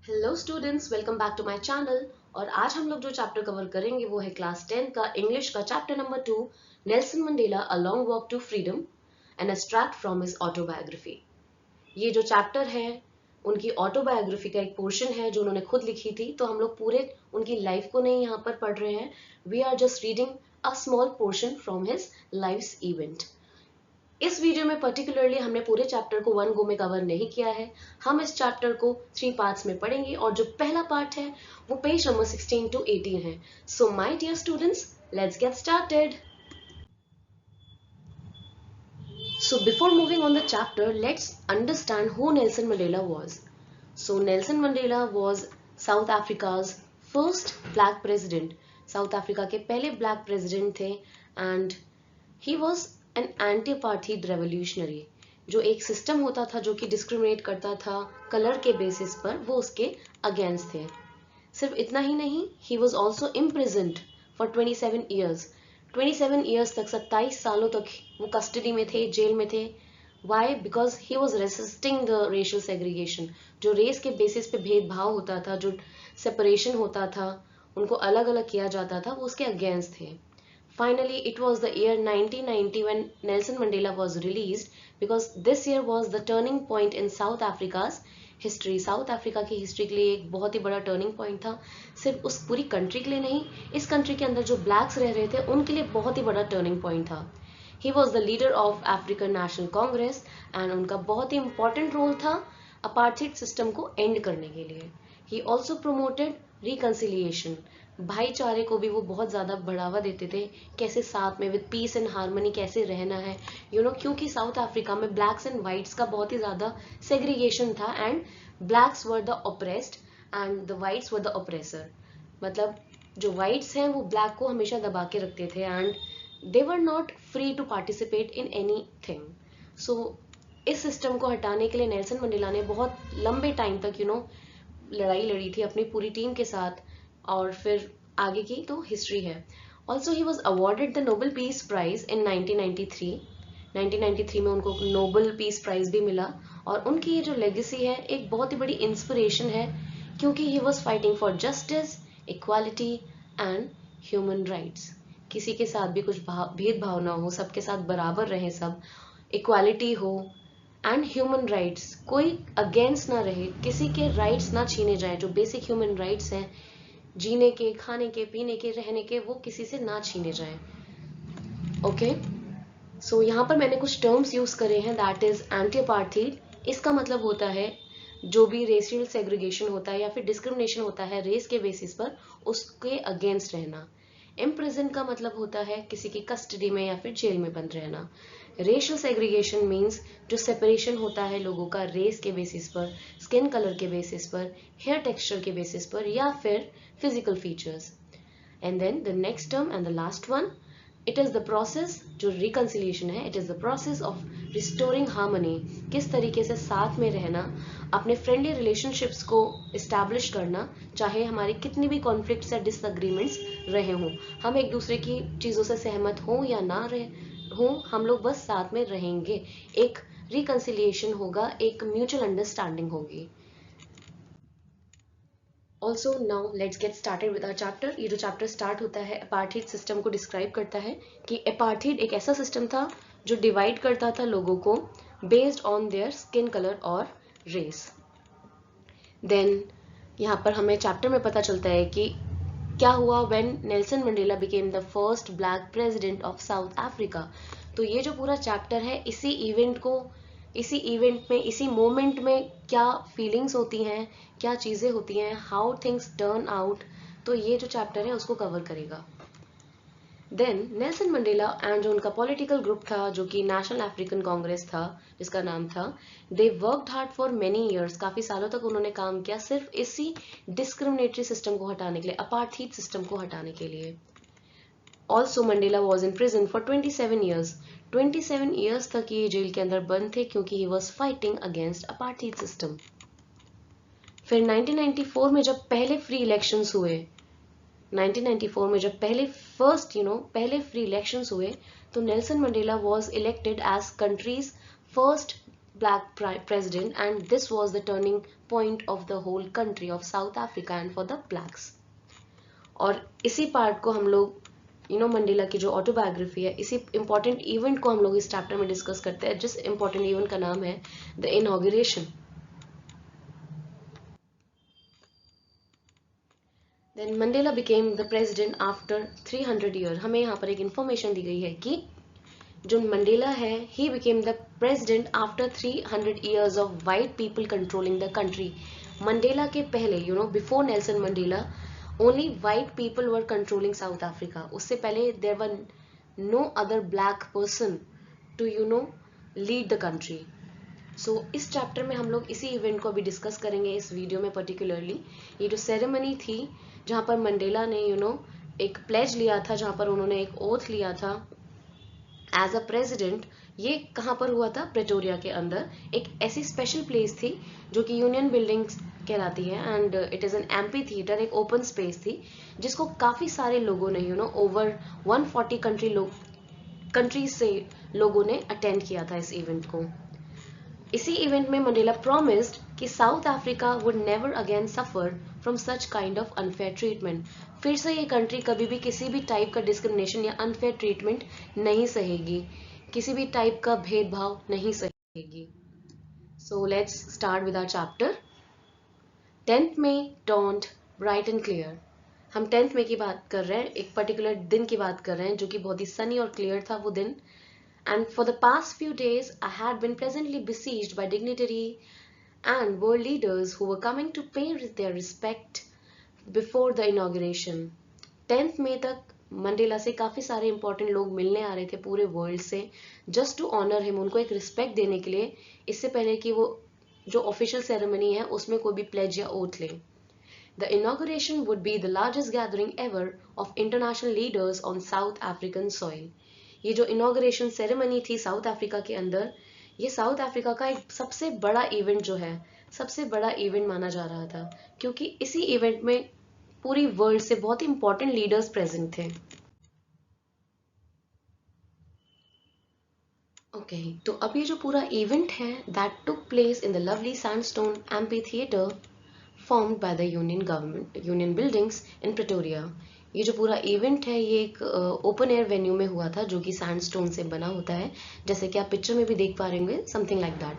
Hello students, welcome back to my channel. और आज हम लोग जो चैप्टर कवर करेंगे वो है क्लास 10 का इंग्लिश का chapter number 2, Nelson Mandela a long walk to freedom, an extract from his autobiography. ये जो चैप्टर है उनकी ऑटोबायोग्राफी का एक पोर्शन है जो उन्होंने खुद लिखी थी, तो हम लोग पूरे उनकी लाइफ को नहीं यहाँ पर पढ़ रहे हैं। We are just reading a small portion from his life's event. इस वीडियो में पर्टिकुलरली हमने पूरे चैप्टर को वन गो में कवर नहीं किया है। हम इस चैप्टर को 3 पार्ट्स में पढ़ेंगे और जो पहला पार्ट है वो पेज नंबर 16 to 18 है। So my dear students, let's get started. So before moving on the chapter, let's understand who Nelson Mandela was. So Nelson Mandela was South Africa's first black president. South Africa के पहले black president थे and he was an anti-apartheid revolutionary. जो एक system होता था जो कि discriminate करता था कलर के बेसिस पर, वो उसके अगेंस्ट थे। सिर्फ इतना ही नहीं, he was also imprisoned for 27 years. 27 years तक, 27 सालों तक वो कस्टडी में थे, जेल में थे। Why? Because he was resisting the racial segregation. जो रेस के बेसिस पे भेदभाव होता था, जो सेपरेशन होता था, उनको अलग अलग किया जाता था, वो उसके अगेंस्ट थे। Finally, it was the year 1990 when Nelson Mandela was released, because this year was the turning point in South Africa's history. South Africa की हिस्ट्री के लिए एक बहुत ही बड़ा टर्निंग पॉइंट था। सिर्फ उस पूरी कंट्री के लिए नहीं, इस कंट्री के अंदर जो ब्लैक्स रह रहे थे उनके लिए बहुत ही बड़ा टर्निंग पॉइंट था। He was the leader of African national Congress and उनका बहुत ही इंपॉर्टेंट रोल था अपार्थाइड सिस्टम को एंड करने के लिए। He also promoted reconciliation. भाईचारे को भी वो बहुत ज्यादा बढ़ावा देते थे, कैसे साथ में विद पीस एंड हार्मनी कैसे रहना है, क्योंकि साउथ अफ्रीका में ब्लैक्स एंड व्हाइट्स का बहुत ही ज्यादा सेग्रीगेशन था and blacks were the oppressed and the whites were the oppressor. मतलब जो व्हाइट्स हैं वो ब्लैक को हमेशा दबा के रखते थे and they were not free to participate in anything. So इस सिस्टम को हटाने के लिए नेल्सन मंडेला ने बहुत लंबे टाइम तक लड़ाई लड़ी थी अपनी पूरी टीम के साथ, और फिर आगे की तो हिस्ट्री है। Also he was awarded the Nobel peace prize in 1993। 1993 में उनको नोबेल पीस प्राइज भी मिला, और उनकी ये जो लेगेसी है एक बहुत ही बड़ी इंस्पिरेशन है, क्योंकि he was fighting for justice, equality and human rights. किसी के साथ भी कुछ भेदभाव ना हो, सबके साथ बराबर रहे सब, इक्वालिटी हो एंड ह्यूमन राइट्स, कोई अगेंस्ट ना रहे, किसी के राइट्स ना छीने जाए। जो बेसिक ह्यूमन राइट्स हैं, जीने के, खाने के, पीने के, रहने के, वो किसी से ना छीने जाए। ओके, सो यहाँ पर मैंने कुछ टर्म्स यूज करे हैं, दैट इज एंटी अपार्थाइड। इसका मतलब होता है जो भी रेशियल सेग्रीगेशन होता है या फिर डिस्क्रिमिनेशन होता है रेस के बेसिस पर, उसके अगेंस्ट रहना। इम्प्रिजन का मतलब होता है किसी की कस्टडी में या फिर जेल में बंद रहना। रेशियल सेग्रीगेशन मीन्स जो सेपरेशन होता है लोगों का रेस के बेसिस पर, स्किन कलर के बेसिस पर, हेयर टेक्सचर के बेसिस पर, या फिर physical features. And then the next term and the last one, it is the process, जो रिकन्सिलिएशन है, it is the process of restoring harmony. किस तरीके से साथ में रहना, अपने फ्रेंडली रिलेशनशिप्स को इस्टेब्लिश करना, चाहे हमारी कितनी भी कॉन्फ्लिक्ट्स या डिसएग्रीमेंट्स रहे हों, हम एक दूसरे की चीजों से सहमत हों या ना रहे हों, हम लोग बस साथ में रहेंगे। एक रिकन्सिलिएशन होगा, एक म्यूचुअल अंडरस्टैंडिंग होगी। Also now let's get started with our chapter. ये जो चैप्टर स्टार्ट होता है अपार्थाइड सिस्टम को डिस्क्राइब करता है कि अपार्थाइड एक ऐसा सिस्टम था जो डिवाइड करता था लोगों को based on their skin colour और रेस। देन यहाँ पर हमें चैप्टर में पता चलता है कि क्या हुआ when Nelson Mandela became the first black president of south Africa. तो ये जो पूरा चैप्टर है, इसी इवेंट में, इसी मोमेंट में क्या फीलिंग्स होती हैं, क्या चीजें होती हैं, हाउ थिंग्स टर्न आउट, तो ये जो चैप्टर है उसको कवर करेगा। देन नेल्सन मंडेला एंड जो उनका पॉलिटिकल ग्रुप था, जो कि नेशनल अफ्रीकन कांग्रेस था, जिसका नाम था, they worked hard for many years. काफी सालों तक उन्होंने काम किया सिर्फ इसी डिस्क्रिमिनेटरी सिस्टम को हटाने के लिए, अपार्थाइड सिस्टम को हटाने के लिए। Also Mandela was in prison for 27 years. 27 years तक ये जेल के अंदर बंद थे, क्योंकि he was fighting against apartheid system. फिर 1994 में जब पहले फ्री इलेक्शंस हुए, 1994 में जब पहले फ्री इलेक्शंस हुए, तो Nelson Mandela was elected as country's first black president, and this was the turning point of the whole country of South Africa and for the blacks. और इसी पार्ट को हम लोग मंडेला की जो ऑटोबायोग्राफी है, इसी इंपॉर्टेंट इवेंट को हम लोग इस चैप्टर में डिस्कस करते हैं, जिस इंपॉर्टेंट इवेंट का नाम है the inauguration. Then Mandela became the president after 300 year. हमें यहाँ पर एक इंफॉर्मेशन दी गई है कि जो मंडेला है, he became the president after 300 years of white people controlling the country. Mandela के पहले, before Nelson Mandela, only white people were controlling South Africa. उससे पहले there were no other black person to lead the country. So इस chapter में हम लोग इसी event को अभी डिस्कस करेंगे इस वीडियो में पर्टिकुलरली. ये जो सेरेमनी थी जहाँ पर मंडेला ने एक प्लेज लिया था, जहाँ पर उन्होंने एक ओथ लिया था एज अ प्रेसिडेंट, ये कहाँ पर हुआ था? प्रेटोरिया के अंदर. एक ऐसी स्पेशल प्लेस थी जो कि यूनियन बिल्डिंग्स कहलाती है, and it is an amphi theatre, एक ओपन स्पेस थी जिसको काफी सारे लोगों ने ओवर 140 कंट्रीज से लोगों ने अटेंड किया था इस इवेंट को. इसी इवेंट में मंडेला प्रॉमिस्ड कि south Africa would never again suffer from such kind of unfair treatment. फिर से ये कंट्री कभी भी किसी भी टाइप का डिस्क्रिमिनेशन या अनफेयर ट्रीटमेंट नहीं सहेगी, किसी भी टाइप का भेदभाव नहीं सहेगी. So let's start with our chapter. 10th में डॉन्ट ब्राइट एंड क्लियर. हम 10th में की बात कर रहे हैं, एक पर्टिकुलर दिन की बात कर रहे हैं जो कि बहुत ही सनी और क्लियर था वो दिन. And for the past few days, I had been pleasantly besieged by dignitary and world leaders who were coming to pay their respect before the inauguration. 10th मई तक मंडेला से काफी सारे इंपॉर्टेंट लोग मिलने आ रहे थे पूरे वर्ल्ड से, जस्ट टू ऑनर हिम, उनको एक रिस्पेक्ट देने के लिए, इससे पहले कि वो जो ऑफिशियल सेरेमनी है उसमें कोई भी प्लेज या ओथ ले. The inauguration would be the largest gathering ever of international leaders on South African soil. ये जो इनॉग्रेशन सेरेमनी थी साउथ अफ्रीका के अंदर, ये साउथ अफ्रीका का एक सबसे बड़ा इवेंट जो है, सबसे बड़ा इवेंट माना जा रहा था, क्योंकि इसी इवेंट में पूरी वर्ल्ड से बहुत ही इंपॉर्टेंट लीडर्स प्रेजेंट थे. ओके, तो अब ये जो पूरा इवेंट है that took place in the lovely sandstone amphi theatre formed by the union buildings in Pretoria. ये जो पूरा इवेंट है ये एक ओपन एयर वेन्यू में हुआ था जो कि सैंडस्टोन से बना होता है, जैसे कि आप पिक्चर में भी देख पा रहे होंगे, समथिंग लाइक दैट,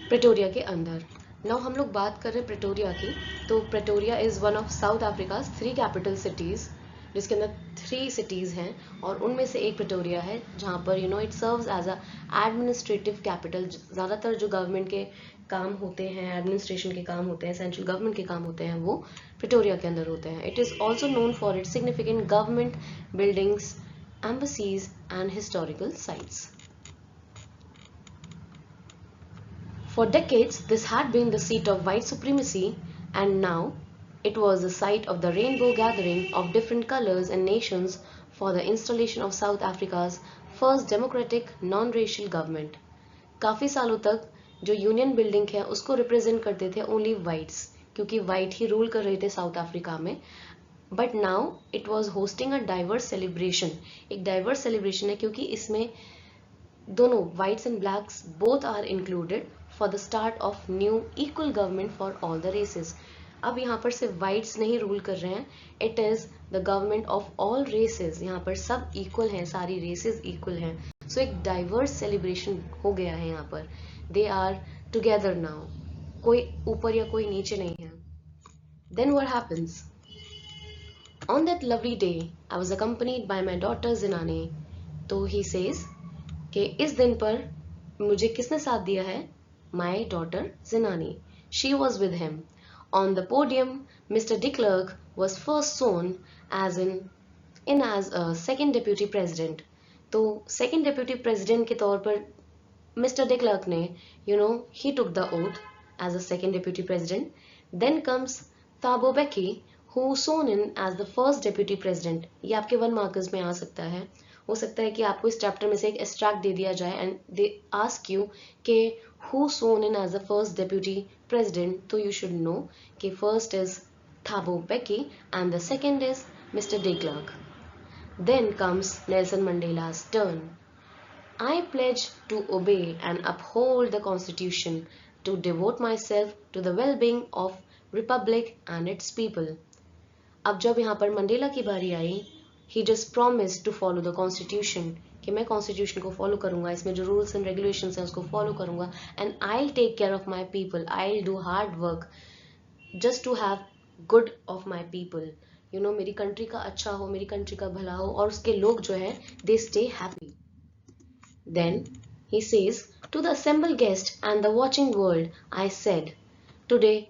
प्रिटोरिया के अंदर. नाउ हम लोग बात कर रहे हैं प्रिटोरिया की. तो Pretoria is one of south Africa 3 capital cities, जिसके अंदर 3 सिटीज हैं और उनमें से एक प्रिटोरिया है, जहाँ पर it serves as a administrative capital. ज़्यादातर जो गवर्नमेंट के काम होते हैं, एडमिनिस्ट्रेशन के काम होते हैं, सेंट्रल गवर्नमेंट के काम होते हैं, वो प्रिटोरिया के अंदर होते हैं. It is also known for its significant government buildings, embassies and historical sites. For decades, this had been the seat of white supremacy, and now it was the site of the rainbow gathering of different colors and nations for the installation of South Africa's first democratic non-racial government. काफी सालों तक जो union building है उसको represent करते थे only whites, क्योंकि white ही रूल कर रहे थे साउथ अफ्रीका में. But now it was hosting a diverse celebration. एक डाइवर्स सेलिब्रेशन है क्योंकि इसमें दोनों whites and blacks both are included for the start of new equal government for all the races. अब यहाँ पर सिर्फ वाइट्स नहीं रूल कर रहे हैं, it is the government of all races. यहाँ पर सब इक्वल हैं, सारी रेसेस इक्वल हैं. सो एक डाइवर्स सेलिब्रेशन हो गया है यहाँ पर. दे आर टुगेदर नाउ, कोई ऊपर या कोई नीचे नहीं है. Then what happens? On that lovely day I was accompanied by my daughter Zenani. तो ही सेज कि इस दिन पर मुझे किसने साथ दिया है? My daughter Zenani. She was with him. On the podium mister de Klerk was first sworn in as a second deputy president. तो सेकेंड डिप्यूटी प्रेसिडेंट के तौर पर मिस्टर डी क्लर्क ने he took the oath as a second deputy president. Then comes Thabo Mbeki, who sworn in as the first deputy president. ये आपके 1 markers में आ सकता है. हो सकता है कि आपको इस चैप्टर में से एक एक्सट्रैक्ट दे दिया जाए एंड दे आस्क यू कि who sworn in as the first deputy president. तो you should know कि first is Thabo Mbeki and the second is Mr. de Klerk. Then comes Nelson Mandela's turn. I pledge to obey and uphold the Constitution, to devote myself to the well-being of Republic and its people. अब जब यहाँ पर Mandela की बारी आई, he just promised to follow the Constitution, कि मैं Constitution को follow करूँगा, इसमें जो rules and regulations हैं उसको follow करूँगा, and I'll take care of my people, I'll do hard work just to have good of my people. मेरी कंट्री का अच्छा हो, मेरी कंट्री का भला हो, और उसके लोग जो है they stay happy. Then he says, to the assembled guest and the watching world, I said, today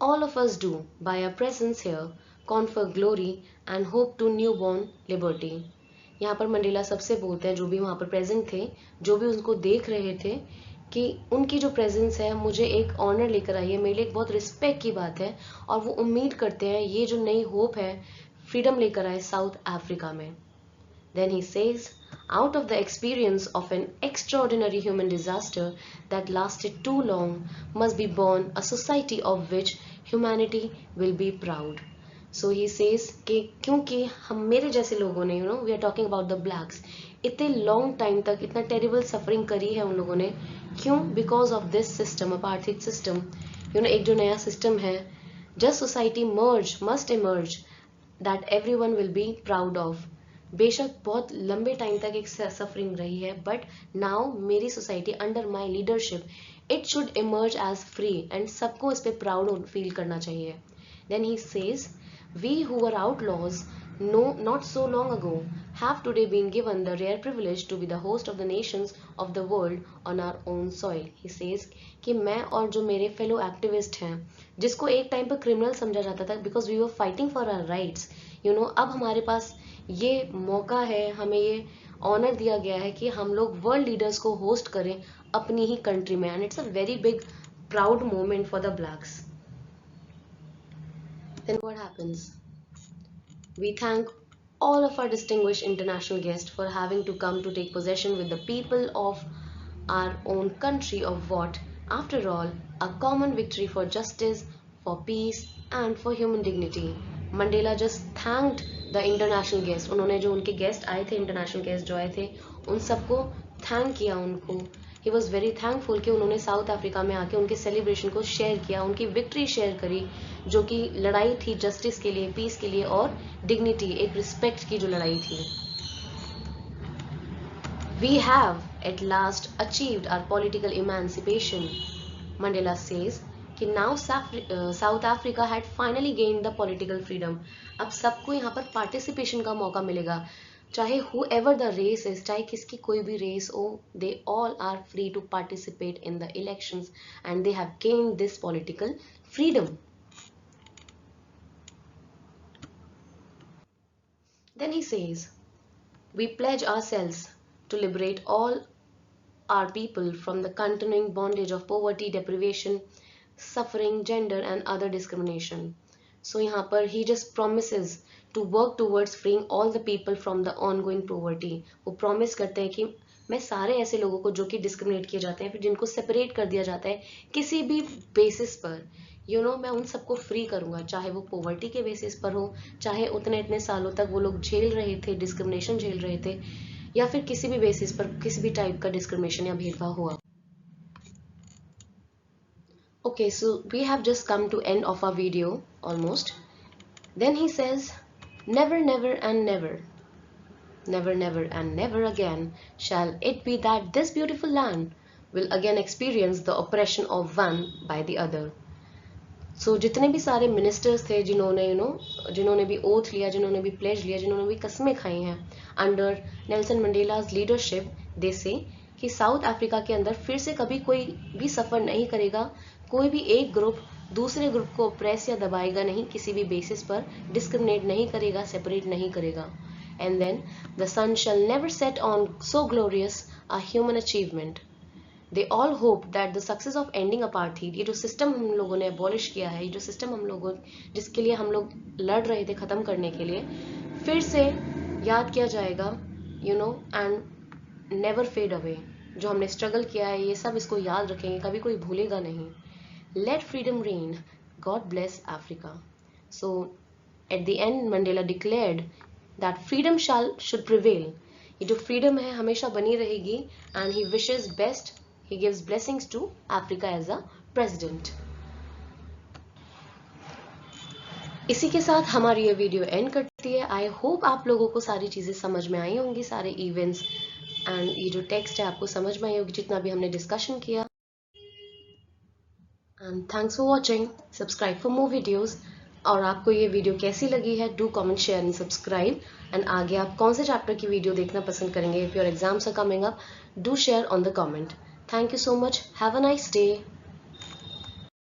all of us do, by our presence here, confer glory and hope to newborn liberty. यहाँ पर Mandela सबसे बोलते हैं, जो भी वहाँ पर present थे, जो भी उनको देख रहे थे, कि उनकी जो प्रेजेंस है मुझे एक ऑनर लेकर आई है, मेरे लिए एक बहुत रिस्पेक्ट की बात है, और वो उम्मीद करते हैं ये जो नई होप है फ्रीडम लेकर आए साउथ अफ्रीका में. Then he says, out of the experience of an extraordinary human disaster that lasted too long must be born a society of which humanity will be proud. So he says कि क्योंकि हम मेरे जैसे लोगों ने we are talking about the blacks, इतने long time तक इतना टेरिबल सफरिंग करी है उन लोगों ने. क्यों? Because of this system, apartheid system. एक जो नया सिस्टम है, just society merge must emerge that everyone will be proud of. बेशक बहुत लंबे टाइम तक एक सफरिंग रही है, बट नाउ मेरी society under my leadership it should emerge as free, and सबको इस पे प्राउड फील करना चाहिए. Then he says, we who are outlaws no not so long ago have today been given the rare privilege to be the host of the nations of the world on our own soil. He says कि मैं और जो मेरे fellow activist हैं, जिसको एक time पर criminal समझा जाता था because we were fighting for our rights, अब हमारे पास ये मौका है, हमें ये ऑनर दिया गया है कि हम लोग वर्ल्ड लीडर्स को होस्ट करें अपनी ही कंट्री में, and it's a very big proud moment for the blacks. Then what happens? We thank all of our distinguished international guests for having to come to take possession with the people of our own country of what, after all, a common victory for justice, for peace and for human dignity. Mandela just thanked the international guests. उन्होंने जो उनके guest आए थे, international guest जो आए थे, उन सबको थैंक किया उनको. ही वॉज वेरी थैंकफुल कि उन्होंने साउथ अफ्रीका में आके उनके सेलिब्रेशन को शेयर किया, उनकी विक्ट्री शेयर करी, जो कि लड़ाई थी जस्टिस के लिए, पीस के लिए और डिग्निटी, एक रिस्पेक्ट की जो लड़ाई थी. We have at last achieved our political emancipation. Mandela says कि now South Africa had finally gained the political freedom. अब सबको यहाँ पर पार्टिसिपेशन का मौका मिलेगा, चाहे whoever the race is, चाहे किसकी कोई भी रेस हो, they all are free to participate in the elections and they have gained this political freedom. Then he says, we pledge ourselves to liberate all our people from the continuing bondage of poverty, deprivation, suffering, gender and other discrimination. So यहाँ पर he just promises to work towards freeing all the people from the ongoing poverty. वो promise करते हैं कि मैं सारे ऐसे लोगों को जो कि डिस्क्रिमिनेट किए जाते हैं, फिर जिनको सेपरेट कर दिया जाता है किसी भी बेसिस पर, मैं उन सबको फ्री करूंगा, चाहे वो पॉवर्टी के बेसिस पर हो, चाहे उतने इतने सालों तक वो लोग झेल रहे थे, डिस्क्रिमिनेशन झेल रहे थे, या फिर किसी भी बेसिस पर किसी भी टाइप का डिस्क्रिमिनेशन या भेदभाव हुआ. Okay, so we have just come to end of our video almost. Then he says, never, never and never, never, never and never again shall it be that this beautiful land will again experience the oppression of one by the other. So जितने भी सारे ministers थे जिन्होंने जिन्होंने भी oath लिया, जिन्होंने भी प्लेज लिया, जिन्होंने भी कसमें खाई हैं अंडर नेल्सन मंडेलाज लीडरशिप, दे से कि साउथ अफ्रीका के अंदर फिर से कभी कोई भी सफर नहीं करेगा, कोई भी एक ग्रुप दूसरे ग्रुप को प्रेस या दबाएगा नहीं, किसी भी बेसिस पर डिस्क्रिमिनेट नहीं करेगा, सेपरेट नहीं करेगा. And then the sun shall never set on so glorious a human achievement. They all hope that the success of ending apartheid, ये जो सिस्टम हम लोगों ने abolish किया है, ये जो सिस्टम हम लोगों जिसके लिए हम लोग लड़ रहे थे खत्म करने के लिए, फिर से याद किया जाएगा, and never fade away. जो हमने स्ट्रगल किया है ये सब इसको याद रखेंगे, कभी कोई भूलेगा नहीं. Let freedom reign. God bless Africa. So at the end Mandela declared that freedom should prevail. ये जो फ्रीडम है हमेशा बनी रहेगी and he wishes best, he gives blessings to Africa as a president. इसी के साथ हमारी ये वीडियो एंड करती है। आई होप आप लोगों को सारी चीज़ें समझ में आई होंगी, सारे इवेंट्स एंड ये जो टेक्स्ट है आपको समझ में आई होगी जितना भी हमने डिस्कशन किया। And thanks for watching, subscribe for more videos. और आपको ये वीडियो कैसी लगी है, do comment, share and subscribe. And आगे आप कौन से चैप्टर की वीडियो देखना पसंद करेंगे? If your exams are coming up, do share on the comment. Thank you so much, have a nice day.